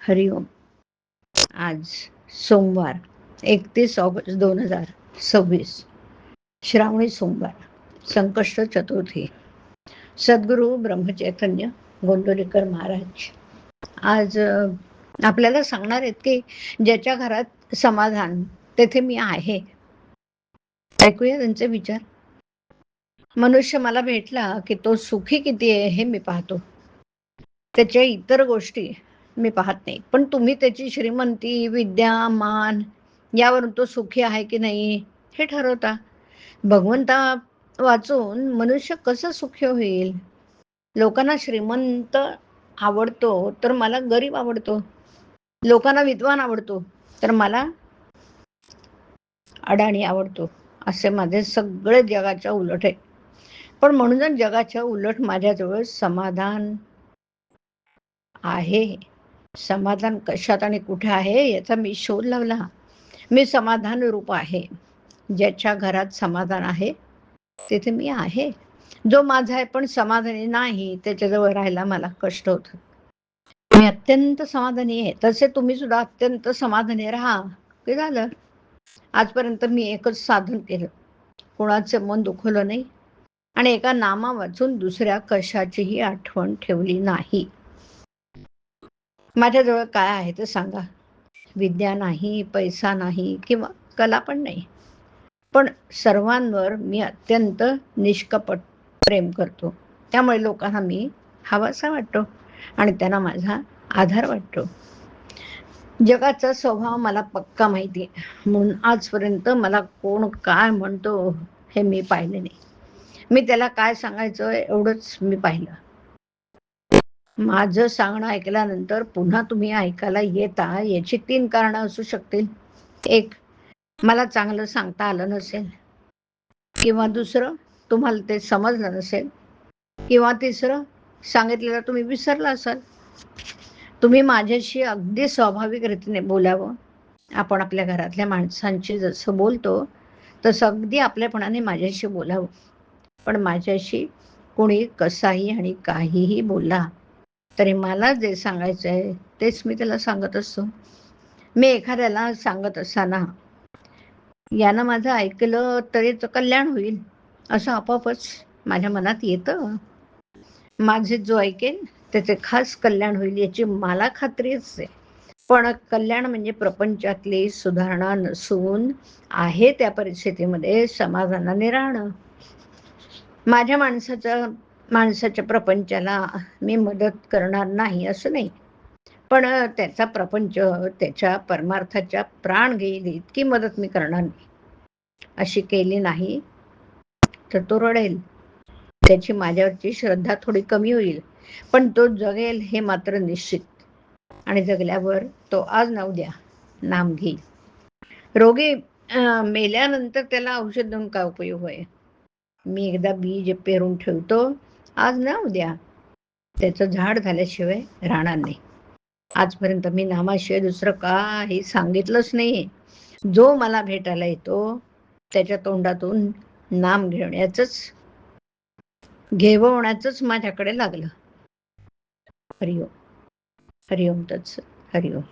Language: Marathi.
हरिओम. आज सोमवार 31 ऑगस्ट 2026, श्रावणी सोमवार, संकष्ट चतुर्थी. सद्गुरू ब्रह्मचैतन्य गोंदवलेकर महाराज आज आपल्याला सांगणार आहेत की ज्याच्या घरात समाधान तेथे मी आहे. ऐकूया त्यांचे विचार. मनुष्य मला भेटला की तो सुखी किती आहे हे मी पाहतो. त्याच्या इतर गोष्टी मी पाहत नाही, पण तुम्ही त्याची श्रीमंती, विद्या, मान यावरून तो सुखी आहे की नाही हे ठरवता. भगवंता वाचून मनुष्य कसा सुखी होईल? लोकांना श्रीमंत आवडतो तर मला गरीब आवडतो. लोकांना विद्वान आवडतो तर मला अडाणी आवडतो. असे माझे सगळे जगाच्या उलट आहे. पण म्हणूनच जगाच्या उलट माझ्याजवळ समाधान आहे. समाधान कशात आणि कुठे आहे याचा मी शोध लावला. मी समाधान रूप आहे. ज्याच्या घरात समाधान आहे तिथे मी आहे. जो माझा आहे पण समाधानी नाही त्याच्याजवळ राहायला मला कष्ट होतं. मी अत्यंत समाधानी आहे. तसे तुम्ही सुद्धा अत्यंत समाधानी राहा की झालं. आजपर्यंत मी एकच साधन केलं, कोणाचं मन दुखवलं नाही आणि एका नामा वाचून दुसऱ्या कशाचीही आठवण ठेवली नाही. माझ्याजवळ काय आहे ते सांगा. विद्या नाही, पैसा नाही किंवा कला पण नाही, पण सर्वांवर मी अत्यंत निष्कपट प्रेम करतो. त्यामुळे लोकांना मी हवासा वाटतो आणि त्यांना माझा आधार वाटतो. जगाचा स्वभाव मला पक्का माहिती आहे, म्हणून आजपर्यंत मला कोण काय म्हणतो हे मी पाहिले नाही. मी त्याला काय सांगायचं एवढंच मी पाहिलं. माझं सांगणं ऐकल्यानंतर पुन्हा तुम्ही ऐकायला येता याची 3 कारणं असू शकतील. एक, मला चांगलं सांगता आलं नसेल, किंवा दुसरं, तुम्हाला ते समजलं नसेल, किंवा तिसरं, सांगितलेलं तुम्ही विसरला असाल. तुम्ही माझ्याशी अगदी स्वाभाविक रीतीने बोलावं. आपण आपल्या घरातल्या माणसांशी जसं बोलतो तसं अगदी आपल्यापणाने माझ्याशी बोलावं. पण माझ्याशी कोणी कसाही आणि काहीही बोलला तरी मला जे सांगायचं आहे तेच मी त्याला सांगत असतो. मी एखाद्याला सांगत असताना यानं माझं ऐकलं तरीच कल्याण होईल असं आपोआपच माझ्या मनात येतं. माझे जो ऐकेल त्याचे खास कल्याण होईल याची मला खात्रीच आहे. पण कल्याण म्हणजे प्रपंचातली सुधारणा नसून आहे त्या परिस्थितीमध्ये समाधानाने राहणं. माझ्या माणसाच्या प्रपंचाला मी मदत करणार नाही असं नाही, पण त्याचा प्रपंच त्याच्या परमार्थाच्या प्राण घेईल इतकी मदत मी करणार नाही. अशी केली नाही तर तो रडेल. त्याची माझ्यावरची श्रद्धा थोडी कमी होईल, पण तो जगेल हे मात्र निश्चित. आणि जगल्यावर तो आज ना उद्या नाम घेईल. रोगी मेल्यानंतर त्याला औषध देऊन काय उपयोग आहे? मी एकदा बीज पेरून ठेवतो, आज ना उद्या त्याचं झाड झाल्याशिवाय राहणार नाही. आजपर्यंत मी नामाशिवाय दुसरं काही सांगितलंच नाही. जो मला भेटायला येतो त्याच्या तोंडातून नाम घेवण्याचंच माझ्याकडे लागलं. हरिओम. हरिओम तत्सत. हरिओम.